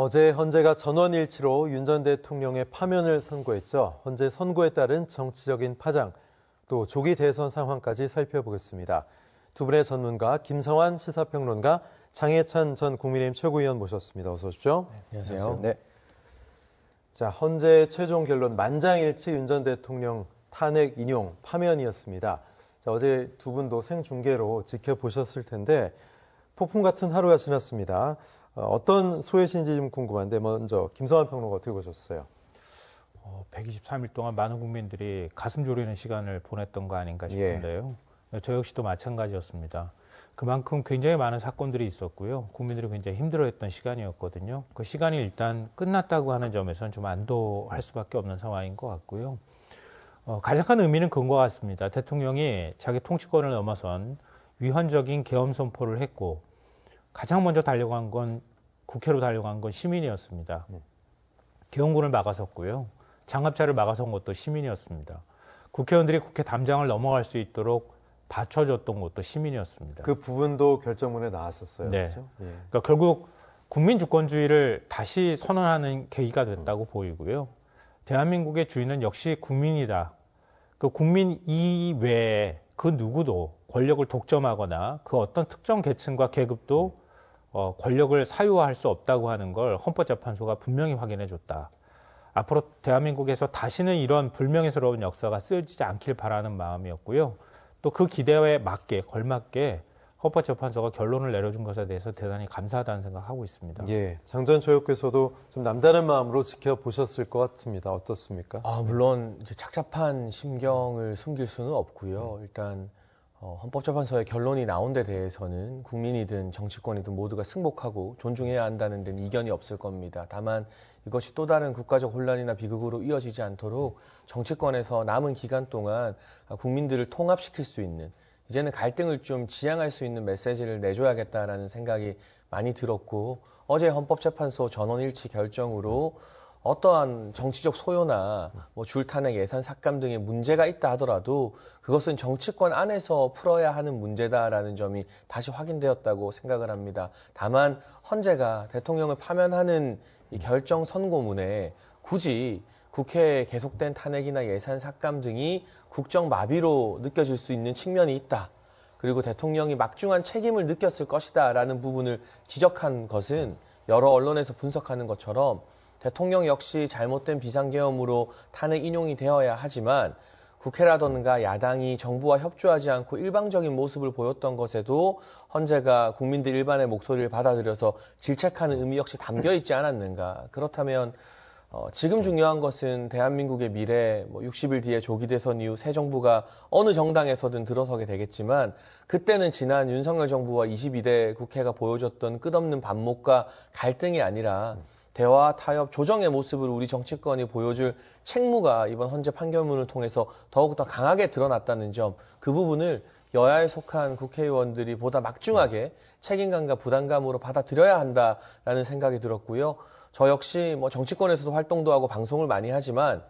어제 헌재가 전원일치로 윤 전 대통령의 파면을 선고했죠. 헌재 선고에 따른 정치적인 파장, 또 조기 대선 상황까지 살펴보겠습니다. 두 분의 전문가, 김성환 시사평론가, 장해찬 전 국민의힘 최고위원 모셨습니다. 어서 오십시오. 네, 안녕하세요. 네. 자, 헌재의 최종 결론 만장일치 윤 전 대통령 탄핵 인용 파면이었습니다. 자, 어제 두 분도 생중계로 지켜보셨을 텐데 폭풍 같은 하루가 지났습니다. 어떤 소회신지 좀 궁금한데 먼저 김성환 평론가 어떻게 보셨어요? 123일 동안 많은 국민들이 가슴 졸이는 시간을 보냈던 거 아닌가 싶은데요. 저 역시도 마찬가지였습니다. 그만큼 굉장히 많은 사건들이 있었고요. 국민들이 굉장히 힘들어했던 시간이었거든요. 그 시간이 일단 끝났다고 하는 점에서는 좀 안도할 수밖에 없는 상황인 것 같고요. 가장 큰 의미는 그런 것 같습니다. 대통령이 자기 통치권을 넘어선 위헌적인 계엄 선포를 했고 가장 먼저 달려간 건 국회로 달려간 건 시민이었습니다. 계엄군을 막아섰고요. 장갑차를 막아선 것도 시민이었습니다. 국회의원들이 국회 담장을 넘어갈 수 있도록 받쳐줬던 것도 시민이었습니다. 그 부분도 결정문에 나왔었어요. 네. 그렇죠? 예. 그러니까 결국 국민 주권주의를 다시 선언하는 계기가 됐다고 보이고요. 대한민국의 주인은 역시 국민이다. 그 국민 이외에 그 누구도 권력을 독점하거나 그 어떤 특정 계층과 계급도 권력을 사유화할 수 없다고 하는 걸 헌법재판소가 분명히 확인해줬다. 앞으로 대한민국에서 다시는 이런 불명예스러운 역사가 쓰여지지 않길 바라는 마음이었고요. 또 그 기대에 맞게 걸맞게 헌법재판소가 결론을 내려준 것에 대해서 대단히 감사하다는 생각하고 있습니다. 예, 장전 조혁께서도 좀 남다른 마음으로 지켜보셨을 것 같습니다. 어떻습니까? 물론 이제 착잡한 심경을 숨길 수는 없고요. 일단 헌법재판소의 결론이 나온 데 대해서는 국민이든 정치권이든 모두가 승복하고 존중해야 한다는 데는 이견이 없을 겁니다. 다만 이것이 또 다른 국가적 혼란이나 비극으로 이어지지 않도록 정치권에서 남은 기간 동안 국민들을 통합시킬 수 있는, 이제는 갈등을 좀 지양할 수 있는 메시지를 내줘야겠다라는 생각이 많이 들었고, 어제 헌법재판소 전원일치 결정으로 어떠한 정치적 소요나 줄탄핵 예산 삭감 등의 문제가 있다 하더라도 그것은 정치권 안에서 풀어야 하는 문제다라는 점이 다시 확인되었다고 생각을 합니다. 다만 헌재가 대통령을 파면하는 이 결정 선고문에 굳이 국회에 계속된 탄핵이나 예산 삭감 등이 국정 마비로 느껴질 수 있는 측면이 있다. 그리고 대통령이 막중한 책임을 느꼈을 것이다라는 부분을 지적한 것은 여러 언론에서 분석하는 것처럼 대통령 역시 잘못된 비상계엄으로 탄핵 인용이 되어야 하지만 국회라던가 야당이 정부와 협조하지 않고 일방적인 모습을 보였던 것에도 헌재가 국민들 일반의 목소리를 받아들여서 질책하는 의미 역시 담겨 있지 않았는가. 그렇다면 지금 중요한 것은 대한민국의 미래, 60일 뒤에 조기 대선 이후 새 정부가 어느 정당에서든 들어서게 되겠지만 그때는 지난 윤석열 정부와 22대 국회가 보여줬던 끝없는 반목과 갈등이 아니라 대화, 타협, 조정의 모습을 우리 정치권이 보여줄 책무가 이번 헌재 판결문을 통해서 더욱더 강하게 드러났다는 점, 그 부분을 여야에 속한 국회의원들이 보다 막중하게 책임감과 부담감으로 받아들여야 한다라는 생각이 들었고요. 저 역시 정치권에서도 활동도 하고 방송을 많이 하지만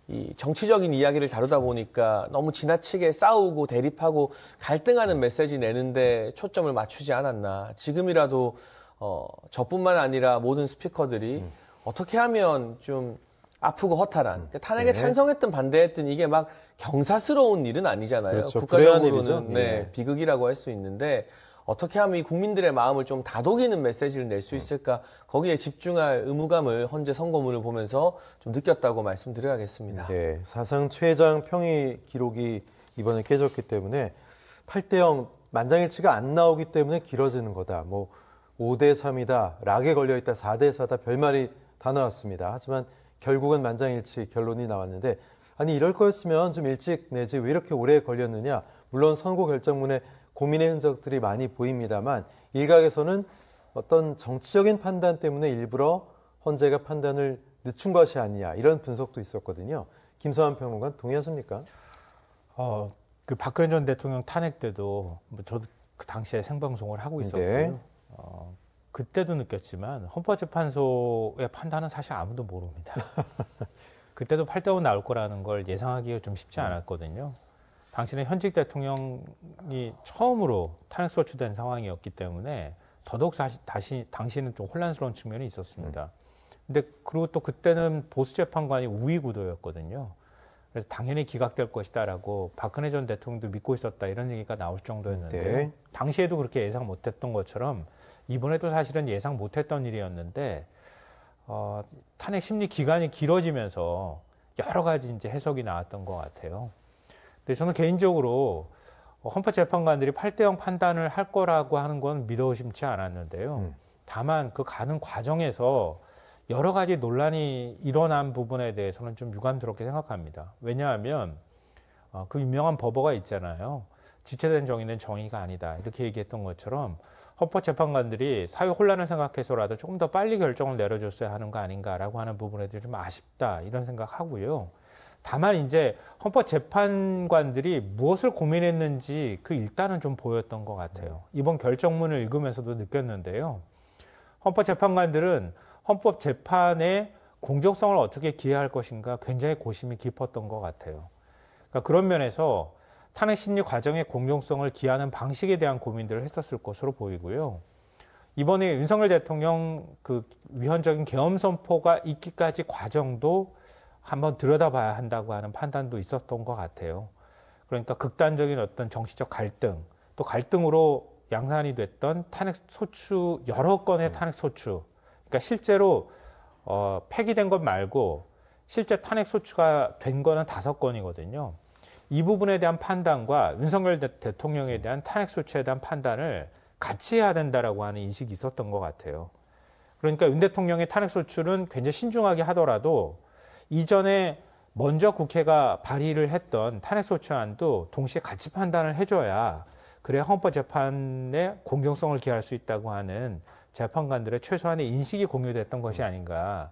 이 정치적인 이야기를 다루다 보니까 너무 지나치게 싸우고 대립하고 갈등하는 메시지 내는데 초점을 맞추지 않았나. 지금이라도 저뿐만 아니라 모든 스피커들이 어떻게 하면 좀 아프고 허탈한, 탄핵에 찬성했든 반대했든 이게 막 경사스러운 일은 아니잖아요. 그렇죠. 국가적으로는 비극이라고 할 수 있는데 어떻게 하면 이 국민들의 마음을 좀 다독이는 메시지를 낼 수 있을까, 거기에 집중할 의무감을 헌재 선고문을 보면서 좀 느꼈다고 말씀드려야겠습니다. 네, 사상 최장 평의 기록이 이번에 깨졌기 때문에 8대0 만장일치가 안 나오기 때문에 길어지는 거다. 5대3이다, 락에 걸려있다, 4대4다, 별말이 다 나왔습니다. 하지만 결국은 만장일치 결론이 나왔는데, 아니 이럴 거였으면 좀 일찍 내지 왜 이렇게 오래 걸렸느냐. 물론 선고 결정문에 고민의 흔적들이 많이 보입니다만 일각에서는 어떤 정치적인 판단 때문에 일부러 헌재가 판단을 늦춘 것이 아니냐, 이런 분석도 있었거든요. 김성환 평론가 동의하십니까? 그 박근혜 전 대통령 탄핵 때도 저도 그 당시에 생방송을 하고 있었고요. 네. 그때도 느꼈지만 헌법재판소의 판단은 사실 아무도 모릅니다. 그때도 8대5 나올 거라는 걸 예상하기가 좀 쉽지 않았거든요. 당시는 현직 대통령이 처음으로 탄핵소추된 상황이었기 때문에 더더욱 당시는 좀 혼란스러운 측면이 있었습니다. 근데 그리고 또 그때는 보수 재판관이 우위 구도였거든요. 그래서 당연히 기각될 것이다라고 박근혜 전 대통령도 믿고 있었다 이런 얘기가 나올 정도였는데요. 네. 당시에도 그렇게 예상 못했던 것처럼 이번에도 사실은 예상 못했던 일이었는데 탄핵 심리 기간이 길어지면서 여러 가지 이제 해석이 나왔던 것 같아요. 근데 저는 개인적으로 헌법재판관들이 8대0 판단을 할 거라고 하는 건 믿어 의심치 않았는데요. 다만 그 가는 과정에서 여러 가지 논란이 일어난 부분에 대해서는 좀 유감스럽게 생각합니다. 왜냐하면 그 유명한 법어가 있잖아요. 지체된 정의는 정의가 아니다. 이렇게 얘기했던 것처럼 헌법재판관들이 사회 혼란을 생각해서라도 조금 더 빨리 결정을 내려줬어야 하는 거 아닌가라고 하는 부분에 대해서 좀 아쉽다 이런 생각하고요. 다만 이제 헌법재판관들이 무엇을 고민했는지 그 일단은 좀 보였던 것 같아요. 이번 결정문을 읽으면서도 느꼈는데요. 헌법재판관들은 헌법재판의 공정성을 어떻게 기해할 것인가 굉장히 고심이 깊었던 것 같아요. 그러니까 그런 면에서 탄핵 심리 과정의 공정성을 기하는 방식에 대한 고민들을 했었을 것으로 보이고요. 이번에 윤석열 대통령 그 위헌적인 계엄 선포가 있기까지 과정도 한번 들여다봐야 한다고 하는 판단도 있었던 것 같아요. 그러니까 극단적인 어떤 정치적 갈등, 또 갈등으로 양산이 됐던 탄핵 소추, 여러 건의 탄핵 소추, 그러니까 실제로 폐기된 것 말고 실제 탄핵 소추가 된 거는 5건이거든요. 이 부분에 대한 판단과 윤석열 대통령에 대한 탄핵 소추에 대한 판단을 같이 해야 된다라고 하는 인식이 있었던 것 같아요. 그러니까 윤 대통령의 탄핵 소추는 굉장히 신중하게 하더라도 이전에 먼저 국회가 발의를 했던 탄핵 소추안도 동시에 같이 판단을 해줘야 그래야 헌법재판의 공정성을 기할 수 있다고 하는 재판관들의 최소한의 인식이 공유됐던 것이 아닌가.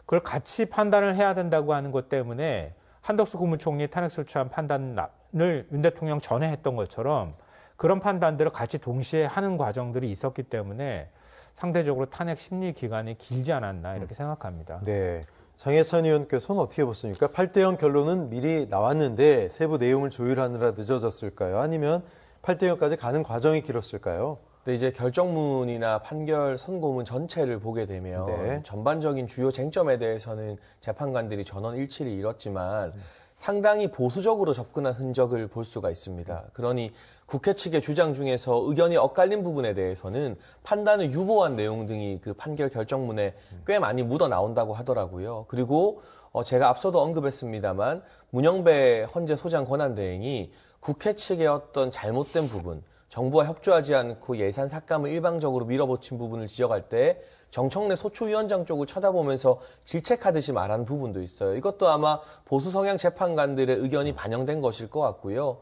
그걸 같이 판단을 해야 된다고 하는 것 때문에 한덕수 국무총리 탄핵 소추안 판단을 윤 대통령 전에 했던 것처럼 그런 판단들을 같이 동시에 하는 과정들이 있었기 때문에 상대적으로 탄핵 심리 기간이 길지 않았나 이렇게 생각합니다. 네. 장혜찬 의원께서는 어떻게 보십니까? 8대0 결론은 미리 나왔는데 세부 내용을 조율하느라 늦어졌을까요? 아니면 8대0까지 가는 과정이 길었을까요? 근데 이제 결정문이나 판결 선고문 전체를 보게 되면 네. 전반적인 주요 쟁점에 대해서는 재판관들이 전원 일치를 이뤘지만 상당히 보수적으로 접근한 흔적을 볼 수가 있습니다. 그러니 국회 측의 주장 중에서 의견이 엇갈린 부분에 대해서는 판단을 유보한 내용 등이 그 판결 결정문에 꽤 많이 묻어 나온다고 하더라고요. 그리고 제가 앞서도 언급했습니다만 문영배 헌재 소장 권한대행이 국회 측의 어떤 잘못된 부분, 정부와 협조하지 않고 예산 삭감을 일방적으로 밀어붙인 부분을 지적할 때 정청래 소추위원장 쪽을 쳐다보면서 질책하듯이 말하는 부분도 있어요. 이것도 아마 보수 성향 재판관들의 의견이 반영된 것일 것 같고요.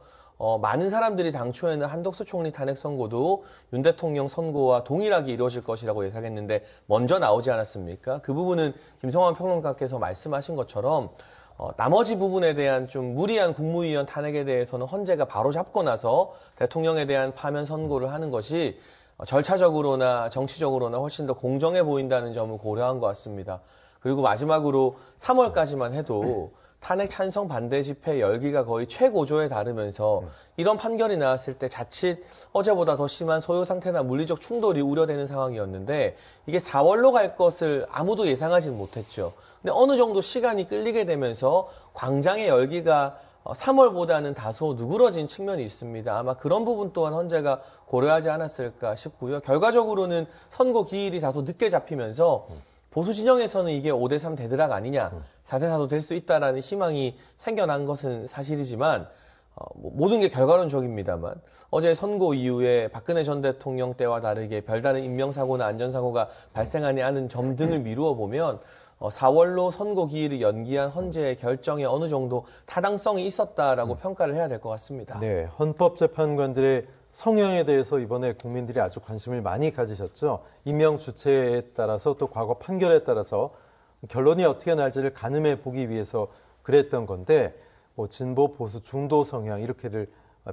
많은 사람들이 당초에는 한덕수 총리 탄핵 선고도 윤 대통령 선고와 동일하게 이루어질 것이라고 예상했는데 먼저 나오지 않았습니까? 그 부분은 김성환 평론가께서 말씀하신 것처럼 나머지 부분에 대한 좀 무리한 국무위원 탄핵에 대해서는 헌재가 바로 잡고 나서 대통령에 대한 파면 선고를 하는 것이 절차적으로나 정치적으로나 훨씬 더 공정해 보인다는 점을 고려한 것 같습니다. 그리고 마지막으로 3월까지만 해도 탄핵 찬성 반대 집회 열기가 거의 최고조에 달하면서 이런 판결이 나왔을 때 자칫 어제보다 더 심한 소요 상태나 물리적 충돌이 우려되는 상황이었는데 이게 4월로 갈 것을 아무도 예상하지는 못했죠. 근데 어느 정도 시간이 끌리게 되면서 광장의 열기가 3월보다는 다소 누그러진 측면이 있습니다. 아마 그런 부분 또한 헌재가 고려하지 않았을까 싶고요. 결과적으로는 선고 기일이 다소 늦게 잡히면서 보수 진영에서는 이게 5대3 대드락 아니냐, 4대4도 될 수 있다라는 희망이 생겨난 것은 사실이지만 모든 게 결과론적입니다만 어제 선고 이후에 박근혜 전 대통령 때와 다르게 별다른 인명사고나 안전사고가 발생하지 않은 점 등을 미루어 보면 4월로 선고 기일을 연기한 헌재의 결정에 어느 정도 타당성이 있었다라고 평가를 해야 될 것 같습니다. 네, 헌법재판관들의 성향에 대해서 이번에 국민들이 아주 관심을 많이 가지셨죠. 임명 주체에 따라서 또 과거 판결에 따라서 결론이 어떻게 날지를 가늠해 보기 위해서 그랬던 건데 진보, 보수, 중도 성향 이렇게들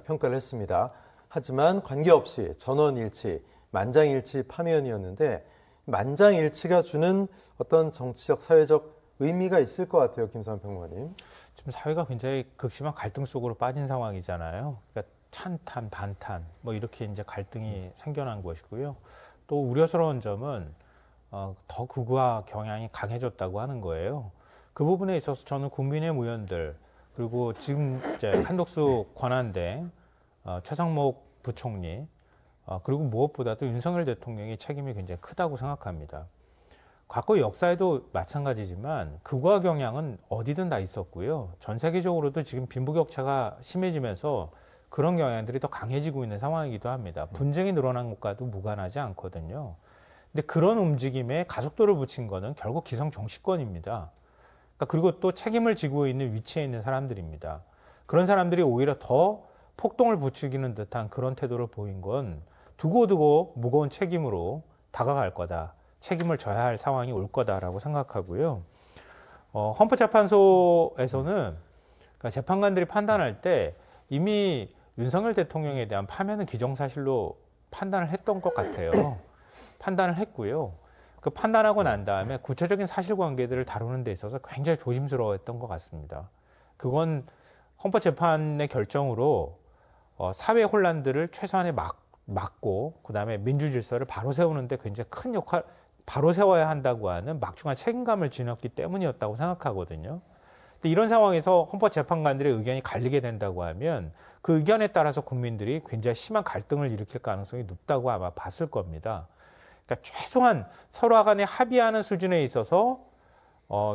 평가를 했습니다. 하지만 관계없이 전원일치, 만장일치 파면이었는데 만장일치가 주는 어떤 정치적, 사회적 의미가 있을 것 같아요. 김성환 평론가님. 지금 사회가 굉장히 극심한 갈등 속으로 빠진 상황이잖아요. 그러니까 찬탄, 반탄, 뭐 이렇게 이제 갈등이 생겨난 것이고요. 또 우려스러운 점은 더 극우화 경향이 강해졌다고 하는 거예요. 그 부분에 있어서 저는 국민의힘 의원들 그리고 지금 이제 한덕수 권한대 최상목 부총리 그리고 무엇보다도 윤석열 대통령의 책임이 굉장히 크다고 생각합니다. 과거 역사에도 마찬가지지만 극우화 경향은 어디든 다 있었고요. 전 세계적으로도 지금 빈부격차가 심해지면서 그런 경향들이 더 강해지고 있는 상황이기도 합니다. 분쟁이 늘어난 것과도 무관하지 않거든요. 근데 그런 움직임에 가속도를 붙인 거는 결국 기성 정치권입니다. 그러니까 그리고 또 책임을 지고 있는 위치에 있는 사람들입니다. 그런 사람들이 오히려 더 폭동을 부추기는 듯한 그런 태도를 보인 건 두고두고 무거운 책임으로 다가갈 거다. 책임을 져야 할 상황이 올 거다라고 생각하고요. 헌법재판소에서는 그러니까 재판관들이 판단할 때 이미 윤석열 대통령에 대한 파면은 기정사실로 판단을 했던 것 같아요. 판단을 했고요. 그 판단하고 난 다음에 구체적인 사실관계들을 다루는 데 있어서 굉장히 조심스러워했던 것 같습니다. 그건 헌법재판의 결정으로 사회 혼란들을 최소한에 막고 그다음에 민주질서를 바로 세우는데 굉장히 큰 역할 바로 세워야 한다고 하는 막중한 책임감을 지녔기 때문이었다고 생각하거든요. 근데 이런 상황에서 헌법재판관들의 의견이 갈리게 된다고 하면 그 의견에 따라서 국민들이 굉장히 심한 갈등을 일으킬 가능성이 높다고 아마 봤을 겁니다. 그러니까 최소한 서로 간에 합의하는 수준에 있어서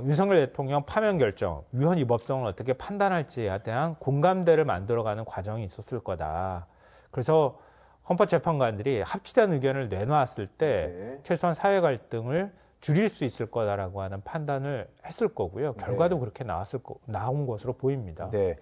윤석열 대통령 파면 결정, 위헌 위법성을 어떻게 판단할지에 대한 공감대를 만들어가는 과정이 있었을 거다. 그래서 헌법재판관들이 합치된 의견을 내놓았을 때 최소한 사회 갈등을 줄일 수 있을 거다라고 하는 판단을 했을 거고요. 결과도 그렇게 나온 것으로 보입니다. 네.